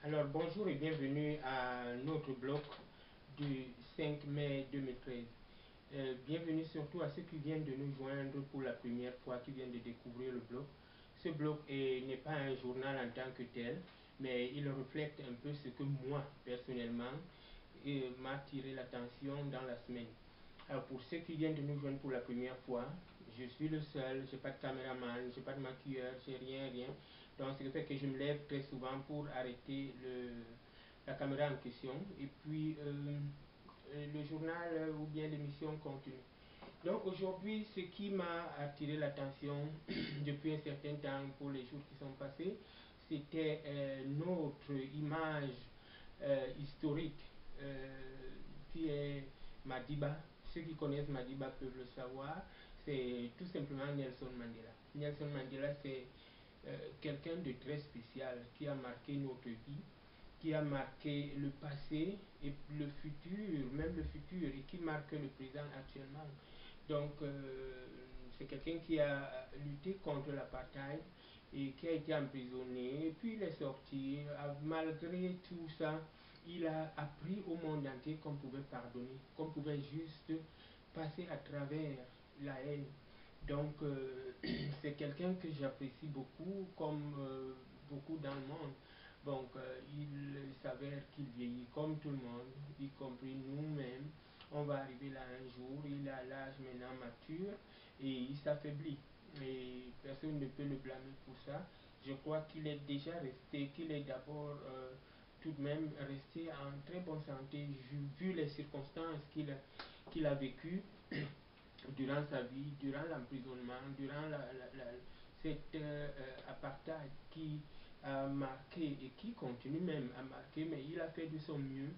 Alors bonjour et bienvenue à notre blog du 5 mai 2013. Bienvenue surtout à ceux qui viennent de nous joindre pour la première fois, qui viennent de découvrir le blog. Ce blog n'est pas un journal en tant que tel, mais il reflète un peu ce que moi, personnellement, m'a attiré l'attention dans la semaine. Alors pour ceux qui viennent de nous joindre pour la première fois, je suis le seul, je n'ai pas de caméraman, je n'ai pas de maquilleur, j'ai rien. Donc ce qui fait que je me lève très souvent pour arrêter la caméra en question et puis le journal ou bien l'émission continue. Donc aujourd'hui, ce qui m'a attiré l'attention depuis un certain temps pour les jours qui sont passés, c'était notre image historique qui est Madiba. Ceux qui connaissent Madiba peuvent le savoir. C'est tout simplement Nelson Mandela. Nelson Mandela, c'est quelqu'un de très spécial qui a marqué notre vie, qui a marqué le passé et le futur, même le futur, et qui marque le présent actuellement. Donc, c'est quelqu'un qui a lutté contre l'apartheid et qui a été emprisonné, et puis il est sorti. Malgré tout ça, il a appris au monde entier qu'on pouvait pardonner, qu'on pouvait juste passer à travers la haine. Donc, c'est quelqu'un que j'apprécie beaucoup, comme beaucoup dans le monde. Donc, il s'avère qu'il vieillit comme tout le monde, y compris nous-mêmes. On va arriver là un jour, il a l'âge maintenant mature et il s'affaiblit. Et personne ne peut le blâmer pour ça. Je crois qu'il est déjà resté, qu'il est d'abord tout de même resté en très bonne santé, vu les circonstances qu'il a vécues durant sa vie, durant l'emprisonnement, durant cette apartheid qui a marqué et qui continue même à marquer, mais il a fait de son mieux.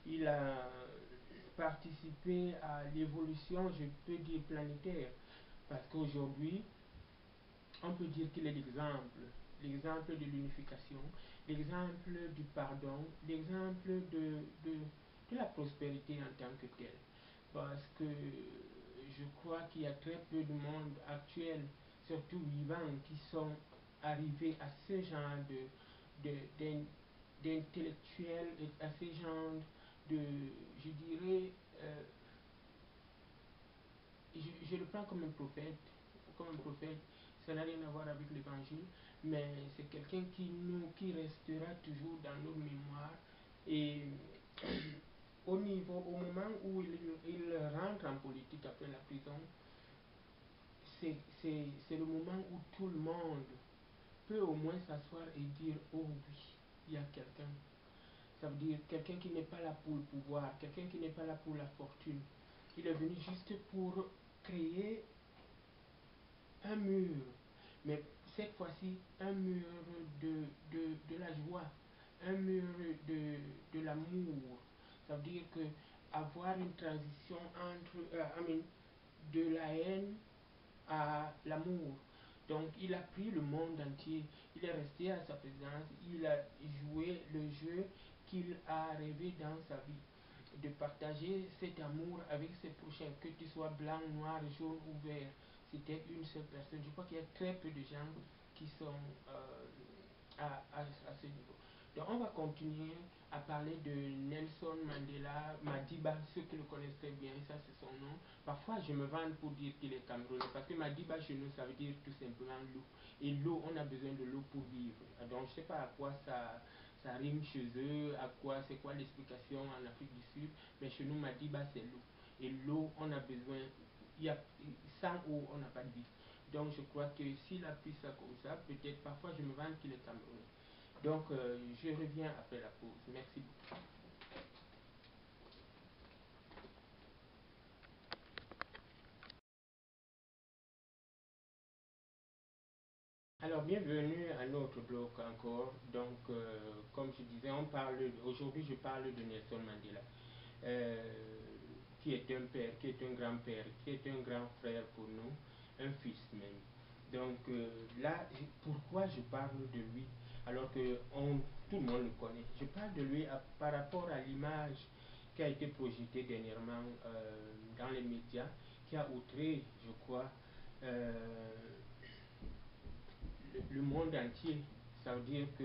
Il a participé à l'évolution, je peux dire, planétaire, parce qu'aujourd'hui, on peut dire qu'il est l'exemple de l'unification, l'exemple du pardon, l'exemple de la prospérité en tant que telle. Parce que je crois qu'il y a très peu de monde actuel, surtout vivants, qui sont arrivés à ce genre d'intellectuels, à ce genre de, je dirais, je le prends comme un prophète, ça n'a rien à voir avec l'évangile, mais c'est quelqu'un qui restera toujours dans nos mémoires. Et au moment où il rentre en politique après la prison, c'est le moment où tout le monde peut au moins s'asseoir et dire: oh oui, il y a quelqu'un. Ça veut dire quelqu'un qui n'est pas là pour le pouvoir, quelqu'un qui n'est pas là pour la fortune. Il est venu juste pour créer un mur, mais cette fois-ci un mur de la joie, un mur de l'amour. Ça veut dire que avoir une transition entre de la haine à l'amour. Donc il a pris le monde entier, il est resté à sa présence, il a joué le jeu qu'il a rêvé dans sa vie, de partager cet amour avec ses prochains, que tu sois blanc, noir, jaune ou vert. C'était une seule personne. Je crois qu'il y a très peu de gens qui sont à ce niveau. Donc on va continuer à parler de Nelson Mandela, Madiba, ceux qui le connaissent très bien, ça c'est son nom. Parfois je me vante pour dire qu'il est camerounais, parce que Madiba chez nous ça veut dire tout simplement l'eau. Et l'eau, on a besoin de l'eau pour vivre. Donc je ne sais pas à quoi ça rime chez eux, à quoi, c'est quoi l'explication en Afrique du Sud, mais chez nous Madiba c'est l'eau. Et l'eau, on a besoin, sans eau on n'a pas de vie. Donc je crois que s'il appuie ça comme ça, peut-être parfois je me vante qu'il est camerounais. Donc, je reviens après la pause. Merci beaucoup. Alors, bienvenue à notre blog encore. Donc, comme je disais, aujourd'hui, je parle de Nelson Mandela, euh, qui est un père, qui est un grand-père, qui est un grand frère pour nous, un fils même. Donc, là, pourquoi je parle de lui alors que tout le monde le connaît? Je parle de lui par rapport à l'image qui a été projetée dernièrement dans les médias, qui a outré, je crois, euh, le monde entier. Ça veut dire que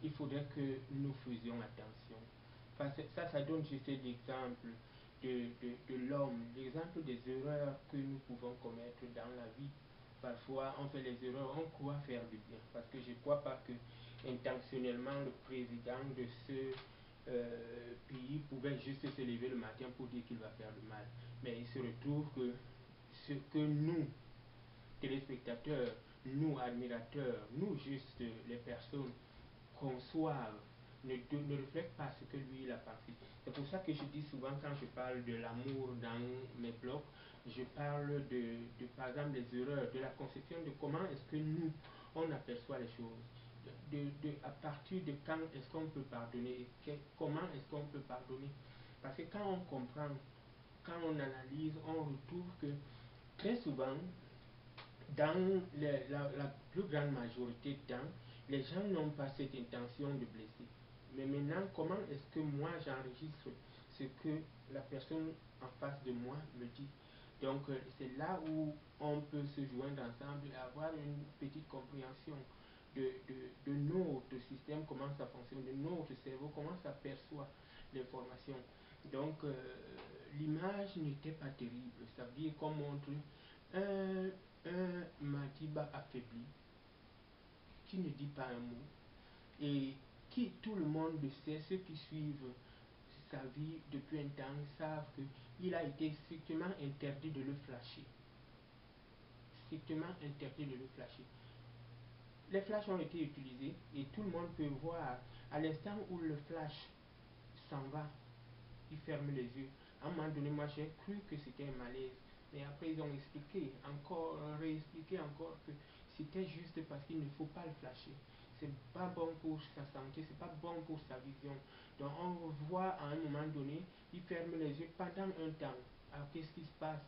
il faudrait que nous faisions attention. Ça donne juste l'exemple de l'homme, l'exemple des erreurs que nous pouvons commettre dans la vie. Parfois, on fait les erreurs, on croit faire du bien. Parce que je ne crois pas que intentionnellement le président de ce pays pouvait juste se lever le matin pour dire qu'il va faire du mal. Mais il se retrouve que ce que nous, téléspectateurs, nous, admirateurs, nous, juste les personnes, conçoivent, ne reflète pas ce que lui il a pensé. C'est pour ça que je dis souvent quand je parle de l'amour dans mes blogs, je parle par exemple des erreurs, de la conception de comment est-ce que nous, on aperçoit les choses. À partir de quand est-ce qu'on peut pardonner, comment est-ce qu'on peut pardonner. Parce que quand on comprend, quand on analyse, on retrouve que très souvent, dans la plus grande majorité de temps, les gens n'ont pas cette intention de blesser. Mais maintenant, comment est-ce que moi j'enregistre ce que la personne en face de moi me dit? Donc c'est là où on peut se joindre ensemble et avoir une petite compréhension de notre système, comment ça fonctionne, de notre cerveau, comment ça perçoit l'information. Donc l'image n'était pas terrible, ça veut dire qu'on montre un Madiba affaibli qui ne dit pas un mot et qui, tout le monde le sait, ceux qui suivent sa vie depuis un temps savent qu'il a été strictement interdit de le flasher. Strictement interdit de le flasher. Les flashs ont été utilisés et tout le monde peut voir à l'instant où le flash s'en va, il ferme les yeux. À un moment donné, moi j'ai cru que c'était un malaise. Mais après, ils ont expliqué, encore, réexpliqué encore que c'était juste parce qu'il ne faut pas le flasher. C'est pas bon pour sa santé, c'est pas bon pour sa vision. Donc on voit à un moment donné, il ferme les yeux pendant un temps. Alors qu'est-ce qui se passe?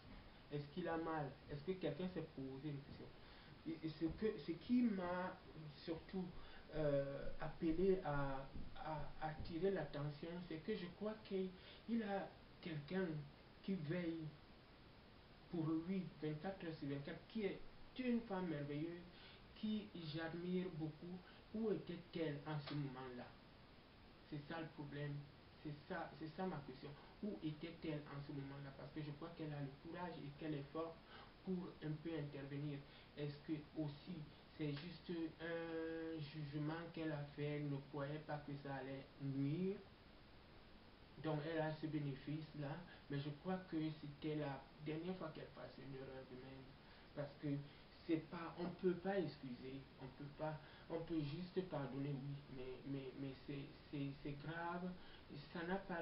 Est-ce qu'il a mal? Est-ce que quelqu'un s'est posé une question? Et ce qui m'a surtout appelé à attirer l'attention, c'est que je crois qu'il a quelqu'un qui veille pour lui 24 heures sur 24, qui est une femme merveilleuse, qui j'admire beaucoup. Où était-elle en ce moment-là? C'est ça le problème. C'est ça ma question. Où était-elle en ce moment-là? Parce que je crois qu'elle a le courage et qu'elle est forte pour un peu intervenir. Est-ce que aussi c'est juste un jugement qu'elle a fait, elle ne croyait pas que ça allait nuire? Donc elle a ce bénéfice-là, mais je crois que c'était la dernière fois qu'elle fasse une erreur de même. Parce que c'est pas, on peut pas excuser, on peut juste pardonner, oui, mais c'est grave, ça n'a pas,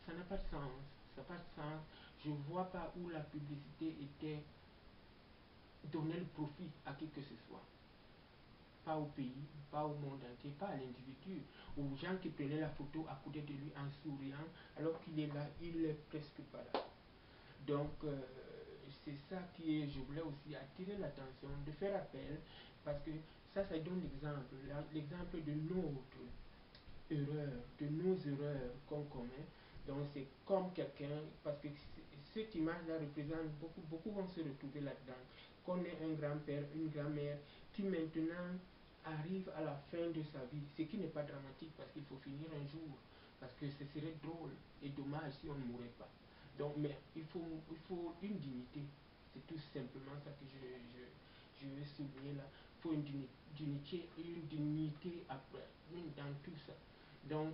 ça n'a pas de sens, ça n'a pas de sens. Je vois pas où la publicité était donner le profit à qui que ce soit. Pas au pays, pas au monde entier, pas à l'individu, aux gens qui prenaient la photo à côté de lui en souriant, alors qu'il est là, il est presque pas là. Donc, c'est ça qui est, je voulais aussi attirer l'attention, de faire appel, parce que ça donne l'exemple de notre erreur, de nos erreurs qu'on commet. Donc, c'est comme quelqu'un, parce que cette image-là représente beaucoup, beaucoup vont se retrouver là-dedans. Qu'on ait un grand-père, une grand-mère qui maintenant arrive à la fin de sa vie, ce qui n'est pas dramatique parce qu'il faut finir un jour, parce que ce serait drôle et dommage si on ne mourait pas. Donc, mais il faut une dignité. C'est tout simplement ça que je veux souligner là. Il faut une dignité après, dans tout ça. Donc,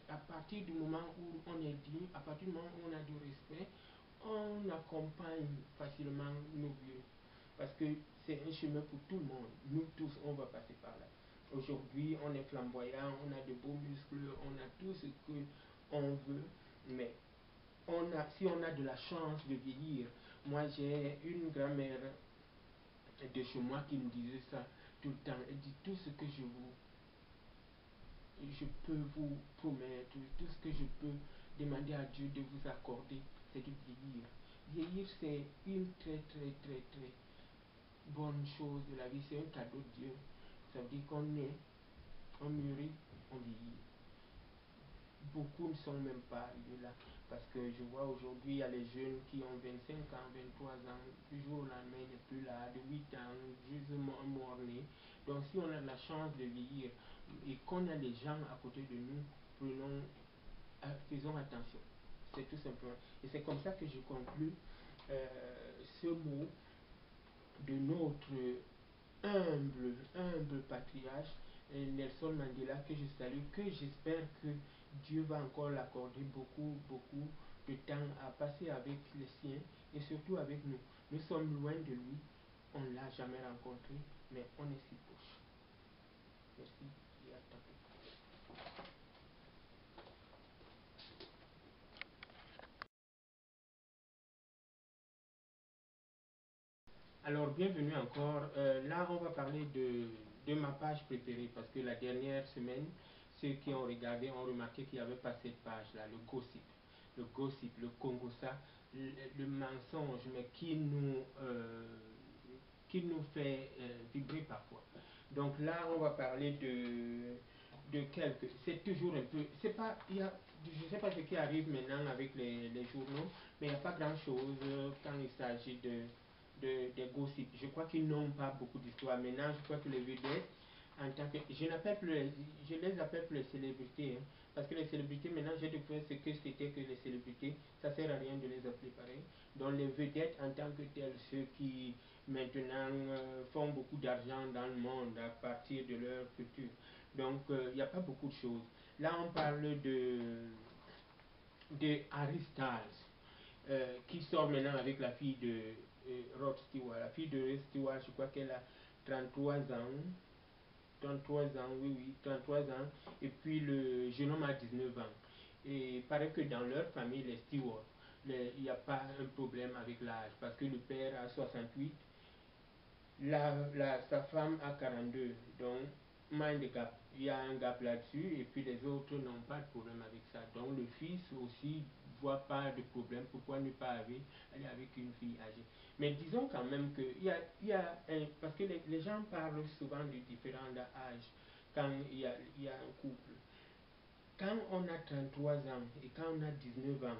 à partir du moment où on est digne, à partir du moment où on a du respect, on accompagne facilement nos vieux. Parce que c'est un chemin pour tout le monde. Nous tous, on va passer par là. Aujourd'hui, on est flamboyant, on a de beaux muscles, on a tout ce qu'on veut, mais si on a de la chance de vieillir, moi j'ai une grand-mère de chez moi qui me disait ça tout le temps. Elle dit tout ce que je peux vous promettre, tout ce que je peux demander à Dieu de vous accorder, c'est de vieillir. Vieillir, c'est une très très très très bonne chose de la vie, c'est un cadeau de Dieu. Ça veut dire qu'on naît, on mûrit, on vieillit. Beaucoup ne sont même pas arrivés là. Parce que je vois aujourd'hui, il y a les jeunes qui ont 25 ans, 23 ans, du jour au lendemain, il n'est plus là, de 8 ans, juste mort-né. Donc si on a la chance de vieillir et qu'on a les gens à côté de nous, faisons attention. C'est tout simplement. Et c'est comme ça que je conclus ce mot de notre humble patriarche Nelson Mandela, que je salue, que j'espère que Dieu va encore l'accorder beaucoup de temps à passer avec les siens et surtout avec nous. Nous sommes loin de lui, on ne l'a jamais rencontré, mais on est si proche. Merci et à tantôt. Alors, bienvenue encore. Là, on va parler de ma page préférée parce que la dernière semaine, ceux qui ont regardé ont remarqué qu'il n'y avait pas cette page-là, le gossip. Le gossip, le Congossa, le mensonge, mais qui nous fait vibrer parfois. Donc là, on va parler de quelques. C'est toujours un peu. C'est pas. Je ne sais pas ce qui arrive maintenant avec les journaux, mais il n'y a pas grand-chose quand il s'agit des gossips. Je crois qu'ils n'ont pas beaucoup d'histoire. Maintenant, je crois que les vedettes, en tant que. Je les appelle plus les célébrités. Hein, parce que les célébrités, maintenant, j'ai découvert ce que c'était que les célébrités. Ça ne sert à rien de les appeler pareil. Donc, les vedettes, en tant que telles, ceux qui maintenant font beaucoup d'argent dans le monde à partir de leur culture. Donc, il n'y a pas beaucoup de choses. Là, on parle de Harry Styles, qui sort maintenant avec la fille de Rod Stewart. La fille de Rod Stewart, je crois qu'elle a 33 ans. 33 ans, oui, oui, 33 ans. Et puis le jeune homme a 19 ans. Et il paraît que dans leur famille, les Stewart, il n'y a pas un problème avec l'âge. Parce que le père a 68, sa femme a 42. Donc, mind gap. Il y a un gap là-dessus. Et puis les autres n'ont pas de problème avec ça. Donc le fils aussi voit pas de problème. Pourquoi ne pas aller avec une fille âgée? Mais disons quand même que parce que les gens parlent souvent de différents âges quand il y a un couple. Quand on a 33 ans et quand on a 19 ans,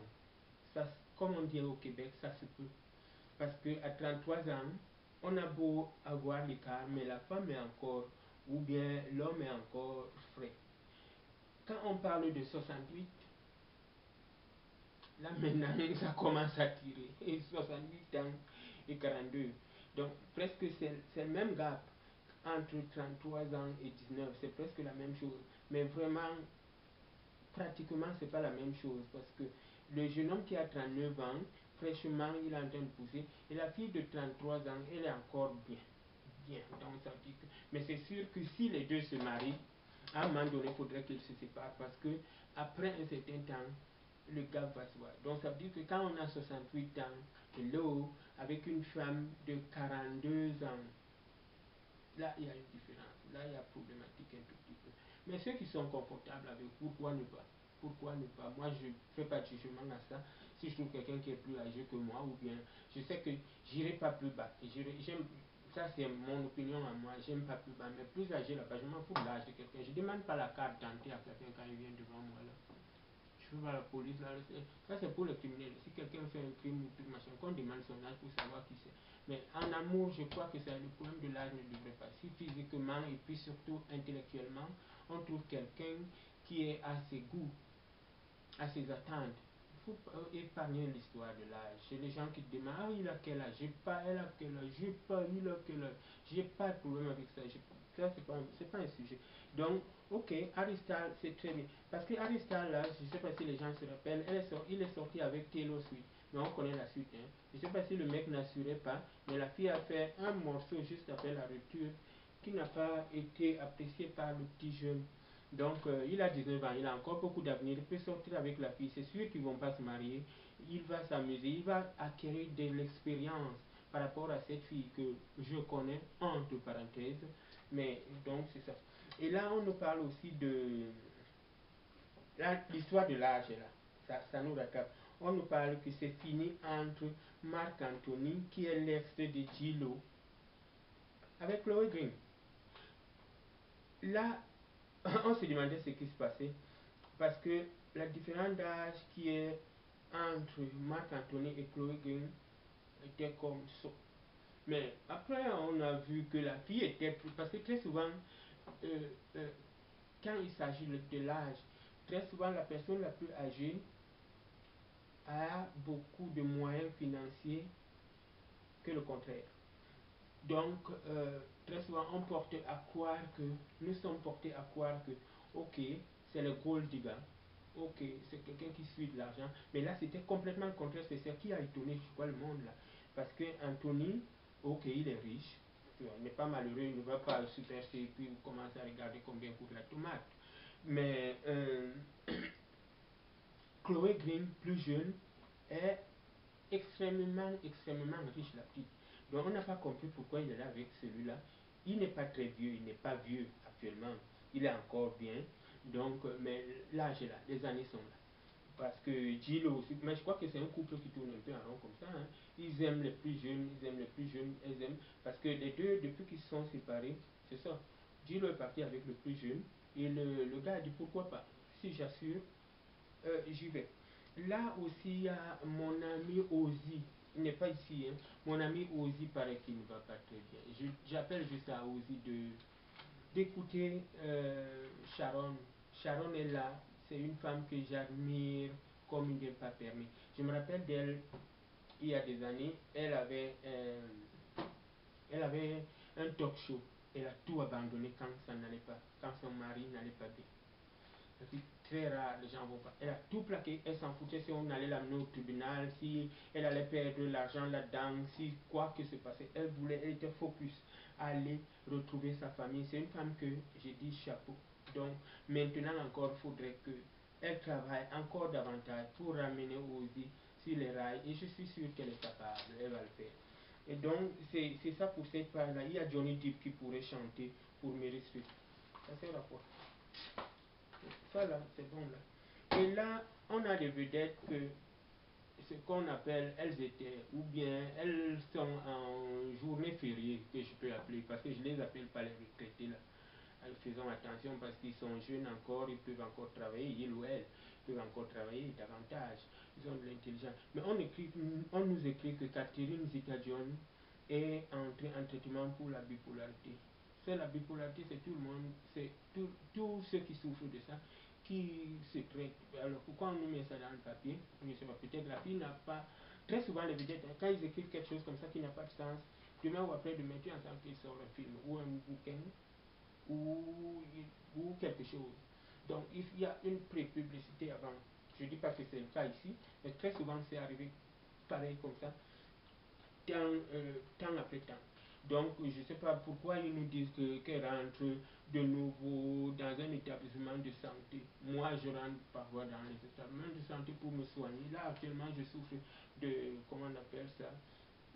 ça, comme on dit au Québec, ça se peut. Parce qu'à 33 ans, on a beau avoir l'écart, mais la femme est encore, ou bien l'homme est encore frais. Quand on parle de 68, là maintenant, ça commence à tirer. Et 68 ans et 42. Donc presque c'est le même gap entre 33 ans et 19. C'est presque la même chose. Mais vraiment, pratiquement, c'est pas la même chose. Parce que le jeune homme qui a 39 ans, fraîchement, il est en train de pousser. Et la fille de 33 ans, elle est encore bien. Bien. Donc ça dit que, mais c'est sûr que si les deux se marient, à un moment donné, il faudrait qu'ils se séparent. Parce que après un certain temps, le gap va se voir. Donc ça veut dire que quand on a 68 ans, hello, avec une femme de 42 ans, là il y a une différence. Là il y a problématique un tout petit peu. Mais ceux qui sont confortables avec, pourquoi ne pas? Pourquoi ne pas? Moi je ne fais pas de jugement à ça. Si je trouve quelqu'un qui est plus âgé que moi, ou bien je sais que j'irai pas plus bas. J'aime, ça c'est mon opinion à moi, j'aime pas plus bas, mais plus âgé là-bas, je m'en fous de l'âge de quelqu'un. Je demande pas la carte d'identité à quelqu'un quand il vient devant moi là. Je vais voir la police là, ça c'est pour les criminels. Si quelqu'un fait un crime ou tout machin, qu'on demande son âge pour savoir qui c'est. Mais en amour, je crois que c'est le problème de l'âge ne devrait pas. Si physiquement et puis surtout intellectuellement, on trouve quelqu'un qui est à ses goûts, à ses attentes. Il faut épargner l'histoire de l'âge. Chez les gens qui demandent, ah, il a quel âge? J'ai pas, elle a quel âge? J'ai pas, il a quel âge? J'ai pas de problème avec ça. Ça, c'est pas un sujet. Donc, ok, Aristal, c'est très bien. Parce que Aristal, là, je sais pas si les gens se rappellent, il est sorti avec Taylor Swift. Mais on connaît la suite. Hein. Je sais pas si le mec n'assurait pas, mais la fille a fait un morceau juste après la rupture qui n'a pas été apprécié par le petit jeune. Donc, il a 19 ans, il a encore beaucoup d'avenir, il peut sortir avec la fille, c'est sûr qu'ils ne vont pas se marier, il va s'amuser, il va acquérir de l'expérience par rapport à cette fille que je connais, entre parenthèses, mais donc c'est ça. Et là, on nous parle aussi de l'histoire de l'âge, là, ça nous rattrape. On nous parle que c'est fini entre Marc Anthony, qui est l'ex de Gillo, avec Chloé Green. Là, on se demandait ce qui se passait parce que la différence d'âge qui est entre Marc Anthony et Chloé Green était comme ça. Mais après, on a vu que la fille était plus... Parce que très souvent, euh, euh, quand il s'agit de l'âge, très souvent la personne la plus âgée a beaucoup de moyens financiers que le contraire. Donc, très souvent, on porte à croire que, nous sommes portés à croire que, ok, c'est le gold digger, ok, c'est quelqu'un qui suit de l'argent, mais là, c'était complètement le contraire, c'est ce qui a étonné, je crois, le monde là. Parce que Anthony, ok, il est riche, il n'est pas malheureux, il ne va pas au super C et puis commencer à regarder combien coûte la tomate. Mais Chloé Green, plus jeune, est extrêmement riche, la petite. Donc on n'a pas compris pourquoi il est là avec celui-là. Il n'est pas très vieux, il n'est pas vieux actuellement. Il est encore bien. Donc, mais l'âge est là, les années sont là. Parce que Jill aussi, mais je crois que c'est un couple qui tourne un peu en rond comme ça. Hein. Ils aiment les plus jeunes, ils aiment les plus jeunes, ils aiment. Parce que les deux, depuis qu'ils se sont séparés, c'est ça. Jill est parti avec le plus jeune. Et le gars a dit pourquoi pas. Si j'assure, j'y vais. Là aussi, il y a mon ami Ozzy. Il n'est pas ici. Hein. Mon ami Ozzy paraît qu'il ne va pas très bien. J'appelle juste à Ozzy d'écouter Sharon. Sharon est là. C'est une femme que j'admire comme il n'est pas permis. Je me rappelle d'elle il y a des années. Elle avait un talk show. Elle a tout abandonné quand ça n'allait pas, quand son mari n'allait pas bien. C'est très rare, les gens vont pas. Elle a tout plaqué, elle s'en foutait si on allait l'amener au tribunal, si elle allait perdre l'argent là-dedans, si quoi que se passait. Elle était focus à aller retrouver sa famille. C'est une femme que j'ai dit chapeau. Donc maintenant encore, il faudrait qu'elle travaille encore davantage pour ramener Ozzy sur les rails. Et je suis sûr qu'elle est capable, elle va le faire. Et donc, c'est ça pour cette part-là. Il y a Johnny Depp qui pourrait chanter pour Meryl Streep. Ça sert à quoi? Ça là, c'est bon là. Et là, on a des vedettes que ce qu'on appelle, elles étaient, ou bien elles sont en journée fériée, que je peux appeler, parce que je les appelle pas les retraités là. Faisons attention parce qu'ils sont jeunes encore, ils peuvent encore travailler, ils ou elles peuvent encore travailler davantage, ils ont de l'intelligence. Mais on nous écrit que Catherine Zeta-Jones est entrée en traitement pour la bipolarité. C'est la bipolarité, c'est tout le monde, c'est tous ceux qui souffrent de ça qui se traitent. Alors pourquoi on nous met ça dans le papier? Je ne sais pas, peut-être la fille n'a pas. Très souvent, les vedettes, quand ils écrivent quelque chose comme ça qui n'a pas de sens, demain ou après, demain, tu entends qu'ils sortent un film ou un bouquin ou, ou quelque chose. Donc il y a une pré-publicité avant. Je ne dis pas que c'est le cas ici, mais très souvent c'est arrivé pareil comme ça, temps après temps. Donc je ne sais pas pourquoi ils nous disent qu'elle rentre de nouveau dans un établissement de santé. Moi je rentre parfois dans les établissements de santé pour me soigner. Là actuellement je souffre de, comment on appelle ça,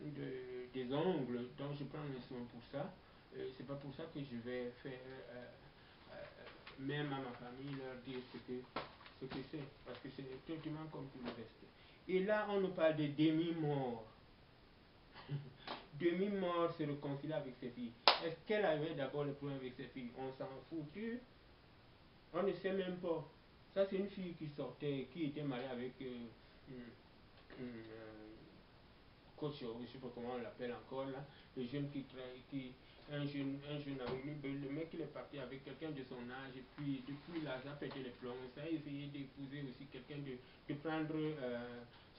des ongles, donc je prends les soins pour ça. C'est pas pour ça que je vais faire, même à ma famille, leur dire ce que c'est, parce que c'est un traitement comme tout le reste. Et là, on nous parle de demi-mort. Demi-mort se réconcilie avec ses filles. Est-ce qu'elle avait d'abord le problème avec ses filles? On s'en foutu. On ne sait même pas. Ça, c'est une fille qui sortait, qui était mariée avec coach, je ne sais pas comment on l'appelle encore là, le jeune qui travaille, un jeune avec lui, le mec il est parti avec quelqu'un de son âge, et puis depuis là, ça a pété les plombs, ça a essayé d'épouser aussi quelqu'un, de prendre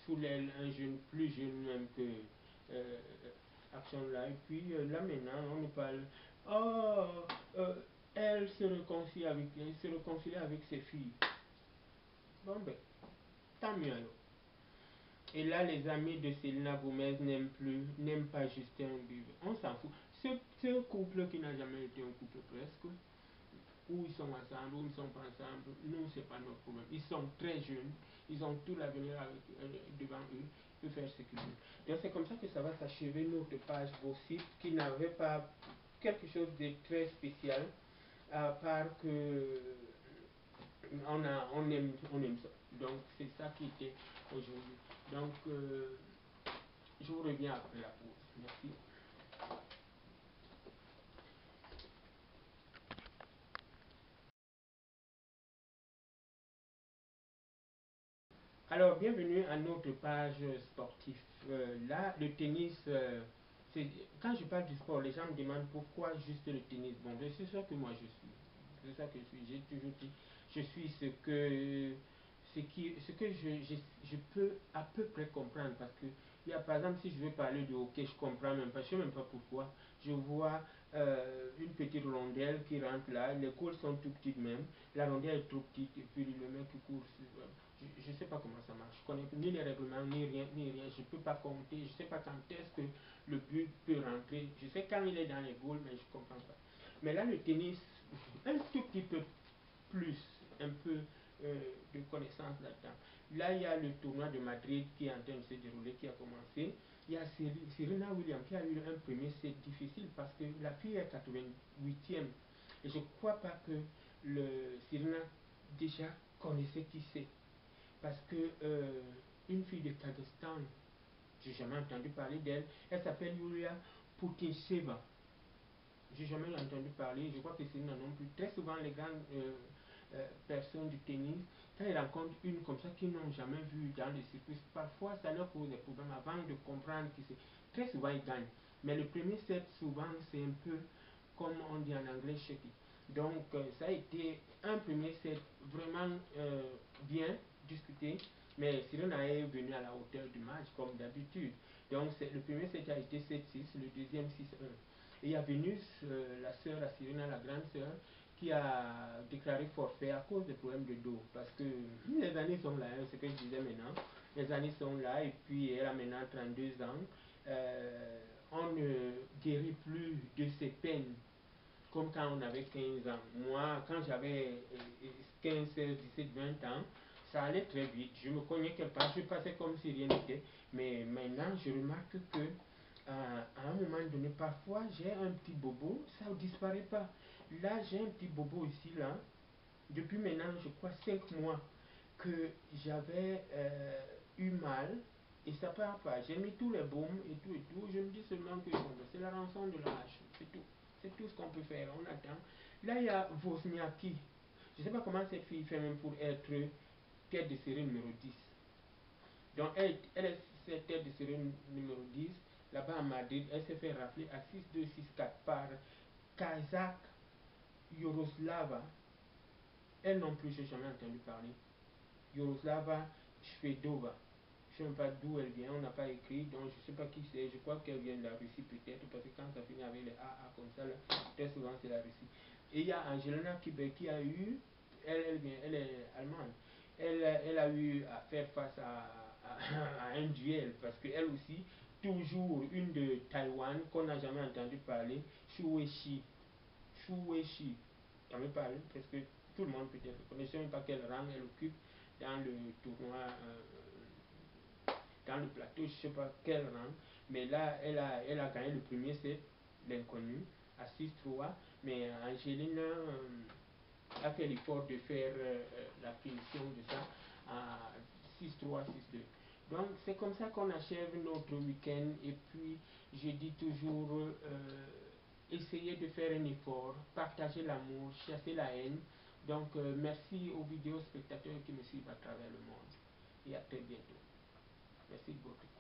sous l'aile un jeune, plus jeune même que Action là, et puis là maintenant, on nous parle, oh, elle se réconcilie avec ses filles. Bon ben, tant mieux alors. Et là, les amis de Selena Gomez n'aiment pas Justin Bieber. On s'en fout. C'est un couple qui n'a jamais été un couple presque, où ils sont ensemble, où ils ne sont pas ensemble. Nous, c'est pas notre problème. Ils sont très jeunes, ils ont tout l'avenir devant eux, ils peuvent faire ce qu'ils veulent. Donc c'est comme ça que ça va s'achever notre page gossip qui n'avait pas quelque chose de très spécial, à part que on aime ça. Donc c'est ça qui était aujourd'hui. Donc je vous reviens après la pause. Merci. Alors bienvenue à notre page sportive. Là, le tennis, quand je parle du sport, les gens me demandent pourquoi juste le tennis. Bon, c'est ça que moi je suis. C'est ça que je suis. J'ai toujours dit, je suis ce que je peux à peu près comprendre. Parce que, il y a, par exemple, si je veux parler de hockey, je comprends même pas. Je sais même pas pourquoi. Je vois une petite rondelle qui rentre là. Les cours sont tout petites même. La rondelle est trop petite. Et puis le mec qui court. Je ne sais pas comment ça marche. Je connais ni les règlements, ni rien, ni rien. Je ne peux pas compter. Je ne sais pas quand est-ce que le but peut rentrer. Je sais quand il est dans les goals, mais je ne comprends pas. Mais là, le tennis, un tout petit peu plus, un peu de connaissances là-dedans. Là, il y a le tournoi de Madrid qui est en train de se dérouler, qui a commencé. Il y a Serena Williams qui a eu un premier set difficile parce que la fille est 88e. Et je ne crois pas que Serena déjà connaissait qui c'est. Parce que une fille de Kazakhstan, j'ai jamais entendu parler d'elle, elle s'appelle Yulia Putintseva. J'ai jamais entendu parler, je crois que c'est une non plus. Très souvent, les grandes personnes du tennis, quand ils rencontrent une comme ça qu'ils n'ont jamais vu dans le circuit, parfois ça leur pose des problèmes avant de comprendre qui c'est. Très souvent, ils gagnent. Mais le premier set, souvent, c'est un peu comme on dit en anglais, shaky. Donc, ça a été un premier set vraiment bien discuté, mais Serena est venue à la hauteur du match, comme d'habitude. Donc, le premier set a été 7-6, le deuxième 6-1. Et il y a Vénus, la sœur à Serena, la grande sœur, qui a déclaré forfait à cause des problèmes de dos. Parce que les années sont là, hein, c'est ce que je disais maintenant. Les années sont là, et puis elle a maintenant 32 ans. On ne guérit plus de ses peines comme quand on avait 15 ans. Moi, quand j'avais 15, 16, 17, 20 ans, ça allait très vite. Je me cognais quelque part, je passais comme si rien n'était. Mais maintenant, je remarque que à un moment donné, parfois, j'ai un petit bobo, ça ne disparaît pas. Là, j'ai un petit bobo ici, là. Depuis maintenant, je crois, 5 mois que j'avais eu mal et ça part pas. J'ai mis tous les baumes et tout et tout. Je me dis seulement que c'est la rançon de l'âge. C'est tout. C'est tout ce qu'on peut faire. On attend. Là, il y a Wozniacki. Je ne sais pas comment cette fille fait même pour être tête de série numéro 10. Donc, elle est cette tête de série numéro 10. Là-bas à Madrid, elle s'est fait rafler à 6-2, 6-4 par Kazakh Yaroslava. Elle non plus, je n'ai jamais entendu parler. Yaroslava Shvedova. Je ne sais même pas d'où elle vient, on n'a pas écrit, donc je ne sais pas qui c'est. Je crois qu'elle vient de la Russie peut-être, parce que quand ça finit avec les AA comme ça, là, très souvent c'est la Russie. Et il y a Angelina Kibbe qui a eu, elle est allemande, elle a eu à faire face à un duel, parce qu'elle aussi, toujours une de Taïwan qu'on n'a jamais entendu parler, Shu Weishi. Shu Weishi, jamais parlé, parce que tout le monde peut-être ne connaissait même pas quel rang elle occupe dans le tournoi, dans le plateau, je ne sais pas quel rang, mais là, elle a gagné le premier set, l'inconnu, à 6-3, mais Angelina a fait l'effort de faire la finition de ça à 6-3, 6-2. Donc c'est comme ça qu'on achève notre week-end et puis je dis toujours essayer de faire un effort, partager l'amour, chasser la haine. Donc merci aux vidéos spectateurs qui me suivent à travers le monde et à très bientôt. Merci beaucoup.